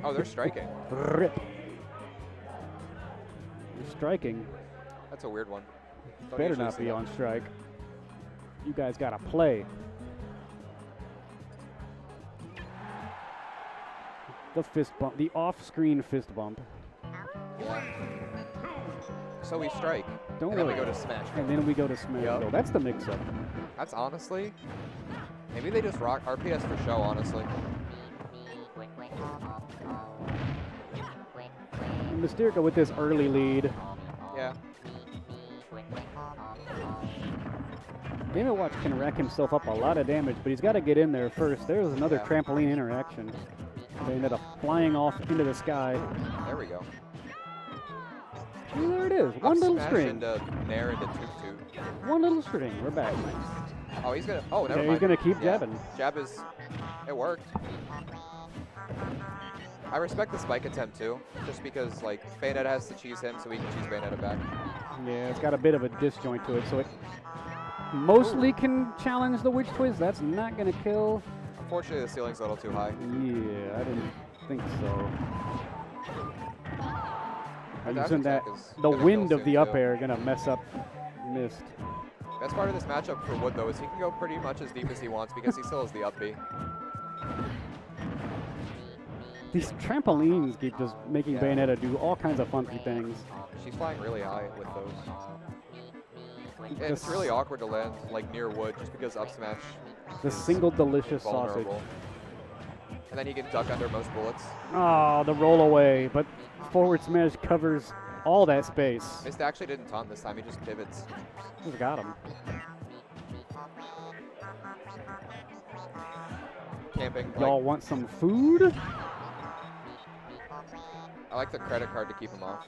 Oh, they're striking. Rip. You're striking. That's a weird one. Don't Better usually not see be that. on strike. You guys gotta play. The fist bump, the off-screen fist bump. Yeah. So we strike. Don't and then we worry. go to smash. And then we go to smash. Yep. Go. That's the mix-up. That's honestly, maybe they just rock RPS for show, honestly. And Mystearica with this early lead. Yeah. Game & Watch can rack himself up a lot of damage, but he's got to get in there first. There's another Yeah. trampoline interaction. They ended up flying off into the sky. There we go. And there it is. One Up little smash string. into Nair into Toot. One little string. We're back. Oh, he's gonna. Oh, never Yeah, mind. he's gonna keep Yeah. jabbing. Jab is. It worked. I respect the spike attempt too, just because like Bayonetta has to cheese him, so we can cheese Bayonetta back. Yeah, it's got a bit of a disjoint to it, so it mostly can challenge the Witch Twist. That's not gonna kill. Unfortunately, the ceiling's a little too high. Yeah, I didn't think so. Our dash Using that, attack is the gonna wind kill of the soon, up too. air gonna mess up Mist. Best part of this matchup for Wood though is he can go pretty much as deep as he wants because he still has the up B. These trampolines keep just making Yeah. Bayonetta do all kinds of funky things. She's flying really high with those. And it's Just really awkward to land like near Wood just because up smash the is single delicious sausage. vulnerable. And then he can duck under most bullets. Oh, the roll away, but forward smash covers all that space. Mist actually didn't taunt this time, he just pivots. Just got him. Camping. Y'all Like, want some food? I like the credit card to keep him off.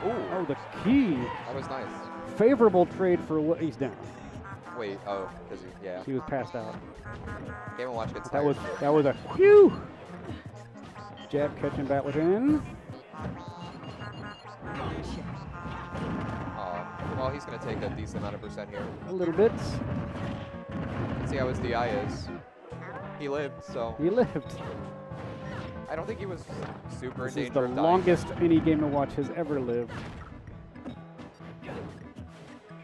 Ooh, Oh, the key. that was nice. Favorable trade for what he's down. Wait, oh, because yeah. He was passed out. Game & Watch gets That tired. was a whew. Jab catching back within. Well, he's going to take a decent amount of percent here. A little bit. Let's see how his DI is. He lived, so He lived. I don't think he was super This in is danger the of dying. longest any Game & Watch has ever lived.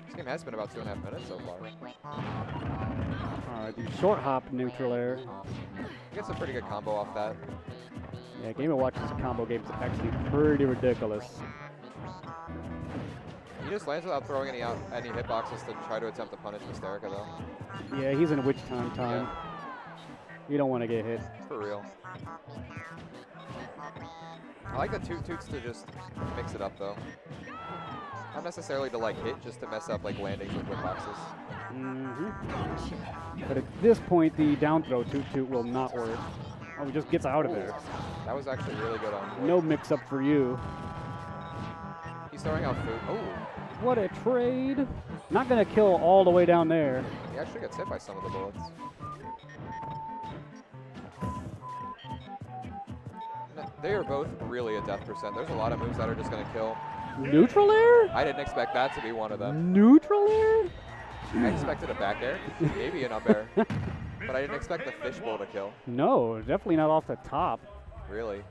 This game has been about 2.5 minutes so far. All right, the short hop neutral air. He gets a pretty good combo off that. Yeah, Game & Watch's combo game is actually pretty ridiculous. He just lands without throwing any hitboxes to try to attempt to punish Mystearica though. Yeah, he's in witch time. Yeah. You don't want to get hit. For real. I like the toots to just mix it up though. Not necessarily to like hit, just to mess up like landings with hitboxes. But at this point, the down throw toot will not work. Oh, he just gets out of Ooh. there. That was actually really good on Wood. No mix up for you. He's throwing out food. Oh, What a trade. Not going to kill all the way down there. he actually gets hit by some of the bullets. No, they are both really a death percent. There's a lot of moves that are just going to kill. Neutral air? I didn't expect that to be one of them. Neutral air? I expected a back air, maybe an up air, but I didn't expect the fishbowl to kill, No, definitely not off the top. really.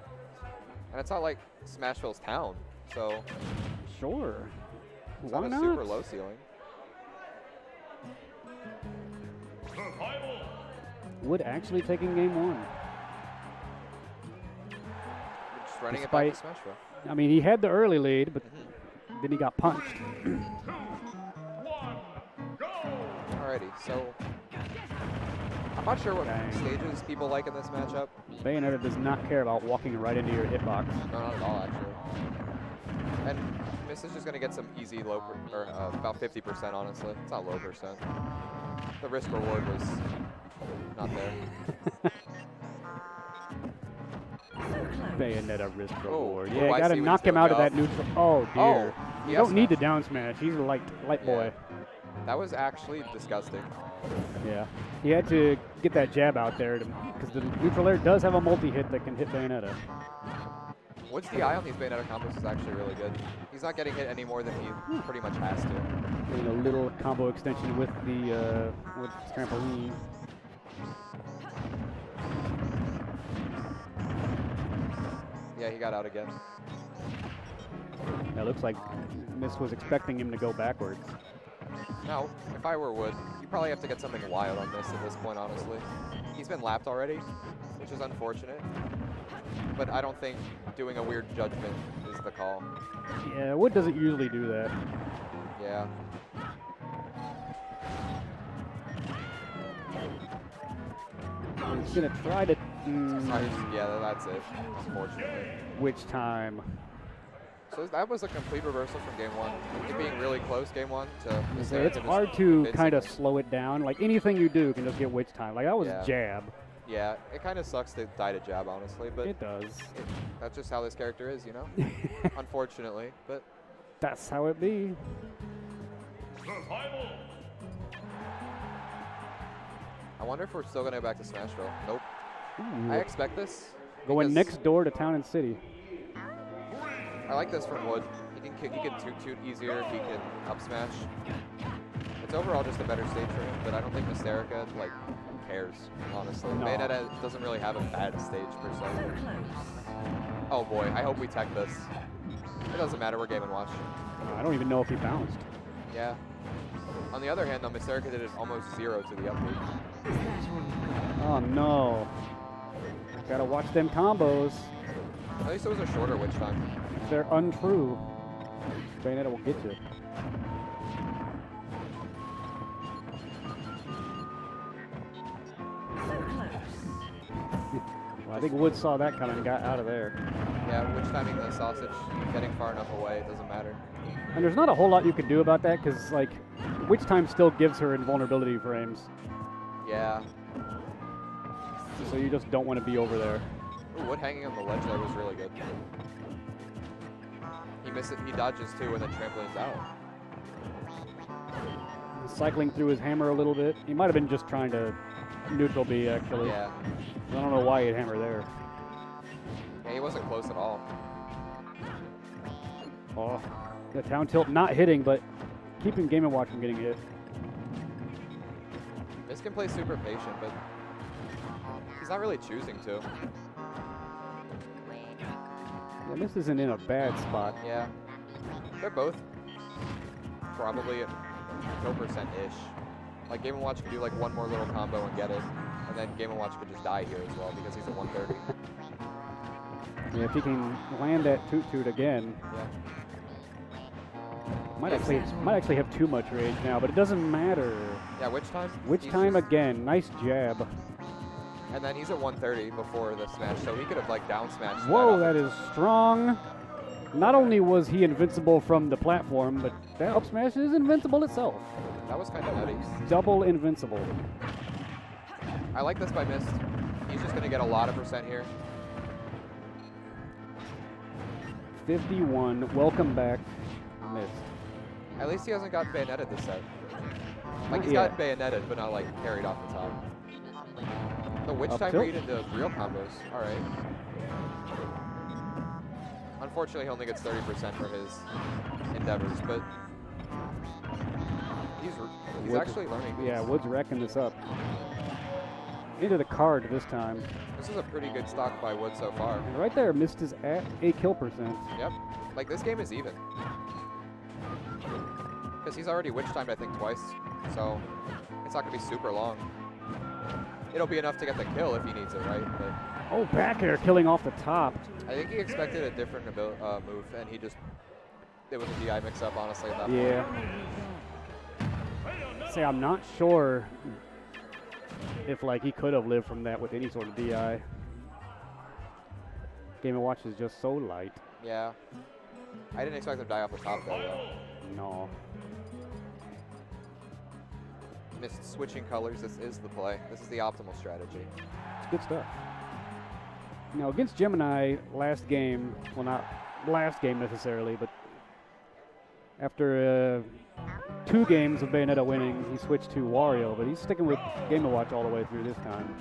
And it's not like Smashville's town, so Sure. it's Why not a not? super low ceiling. Wood actually taking game one. Just running it back to Despite- Smashville. I mean, he had the early lead, but then he got punched. Alrighty, so I'm not sure what Dang. stages people like in this matchup. Bayonetta does not care about walking right into your hitbox. No, not at all, actually. And Miss is just going to get some easy low, or about 50%, honestly. It's not low percent. The risk reward was not there. Bayonetta risk reward. Oh, Yeah, I gotta see what knock he's him doing. out of that Yup. neutral. Oh, dear. he You has don't need to smash. down smash. He's a light boy. That was actually disgusting. Yeah. He had to get that jab out there because the neutral air does have a multi-hit that can hit Bayonetta. Wood's DI on these Bayonetta combos is actually really good. He's not getting hit any more than he pretty much has to. Getting a little combo extension with the trampoline. Yeah, he got out again. It looks like Mist was expecting him to go backwards. No, if I were Wood, you probably have to get something wild on this at this point, honestly. He's been lapped already, which is unfortunate. But I don't think doing a weird judgment is the call. Yeah, Wood doesn't usually do that. Yeah. He's gonna try to. Yeah, that's it, unfortunately. Which time? So that was a complete reversal from game one. It being really close game one to It's hard to kind of slow it down. Like anything you do can just get witch time. Like that was jab. Yeah, it kind of sucks to die to jab, honestly, but it does. That's just how this character is, you know? Unfortunately, but that's how it be. I wonder if we're still gonna go back to Smashville. Nope. Ooh. I expect this. Going next door to Town and City. I like this from Wood. He can toot easier. He can up smash. It's overall just a better stage for him, but I don't think Mystearica like cares, honestly. No. Bayonetta doesn't really have a bad stage per se. Oh boy, I hope we tech this. It doesn't matter, we're game and watch. I don't even know if he bounced. Yeah. On the other hand, though, Mystearica did it almost 0 to the up B. Oh no. Gotta watch them combos. At least it was a shorter witch time. If they're untrue, Bayonetta will get you. Well, I think Wood saw that coming and got out of there. Yeah, witch timing the sausage, getting far enough away, it doesn't matter. And there's not a whole lot you can do about that because, like, witch time still gives her invulnerability frames. Yeah. So you just don't want to be over there. Ooh, Wood hanging on the ledge there was really good. He missed it, he dodges too, and then trampolines out. Cycling through his hammer a little bit. He might have been just trying to neutral B, actually. Yeah. I don't know why he'd hammer there. Yeah, he wasn't close at all. Oh, the down tilt not hitting, but keeping Game & Watch from getting hit. This can play super patient, but he's not really choosing to. Yeah, this isn't in a bad spot. Yeah. They're both probably at kill percent-ish. Like, Game & Watch could do like one more little combo and get it. And then Game & Watch could just die here as well because he's at 130. Yeah, if he can land that toot again. Yeah. Might actually have too much rage now, but it doesn't matter. Yeah, witch time? Witch time again. Nice jab. And then he's at 130 before the smash, so he could have like down smashed. Whoa, that is strong. Not only was he invincible from the platform, but that up smash is invincible itself. That was kind of nutty. Double invincible. I like this by Mist. He's just going to get a lot of percent here. 51. Welcome back, Mist. At least he hasn't gotten Bayonetta this set. Like, he's gotten Bayonetted, but not like carried off the top. The witch time read into real combos. All right. Unfortunately, he only gets 30% for his endeavors, but he's actually learning. Yeah, Wood's racking this up. Into the card this time. This is a pretty good stock by Wood so far. And right there, Mist is at a kill percent. Yep. Like, this game is even. Because he's already witch timed, I think, twice. So it's not going to be super long. It'll be enough to get the kill if he needs it, right? But oh, back air killing off the top. I think he expected a different move, and it was a DI mix-up, honestly, at that point. Yeah. Say, I'm not sure if, like, he could have lived from that with any sort of DI. Game & Watch is just so light. Yeah. I didn't expect him to die off the top, though. No. Missed switching colors. This is the play. This is the optimal strategy. It's good stuff. Now, against Gemini, last game, well, not last game necessarily, but after 2 games of Bayonetta winning, he switched to Wario, but he's sticking with Game & Watch all the way through this time.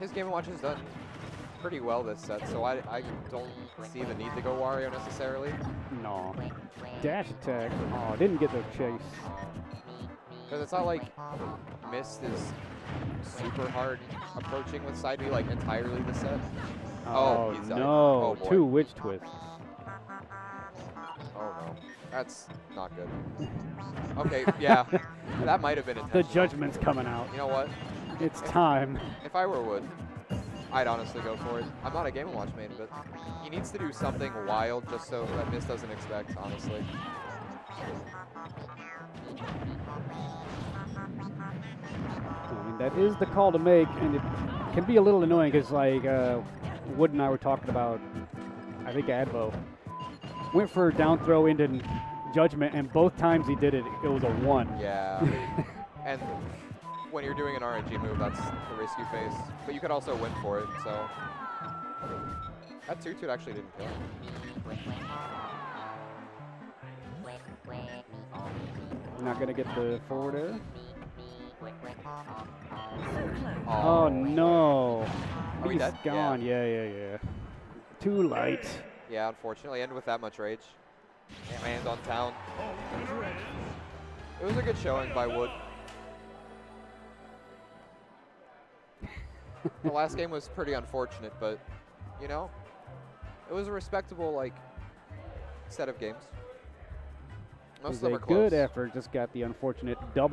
His Game & Watch has done pretty well this set, so I don't see the need to go Wario necessarily. No. Dash attack. Oh, didn't get the chase. Because it's not like Mist is super hard approaching with side B like entirely the set. Oh, he's no. Oh, boy. 2 witch twists. Oh, no. That's not good. Okay, yeah. That might have been intentional. The judgment's coming out. You know what? It's time. If I were Wood, I'd honestly go for it. I'm not a Game & Watch main, but he needs to do something wild just so that Miss doesn't expect, honestly. I mean, that is the call to make, and it can be a little annoying because, like, Wood and I were talking about, I think Advo went for down throw into judgment, and both times he did it, it was a 1. Yeah. And when you're doing an RNG move, that's the risk you face. But you could also win for it, so. That 2-2 actually didn't kill him. Not going to get the forward air. Oh, Oh, no. Are we He's dead? gone. Yeah. Too light. Yeah, unfortunately, and with that much rage. And on town. It was a good showing by Wood. The last game was pretty unfortunate, but, you know, it was a respectable, like, set of games. Most of them It are was a close. good effort, just got the unfortunate double.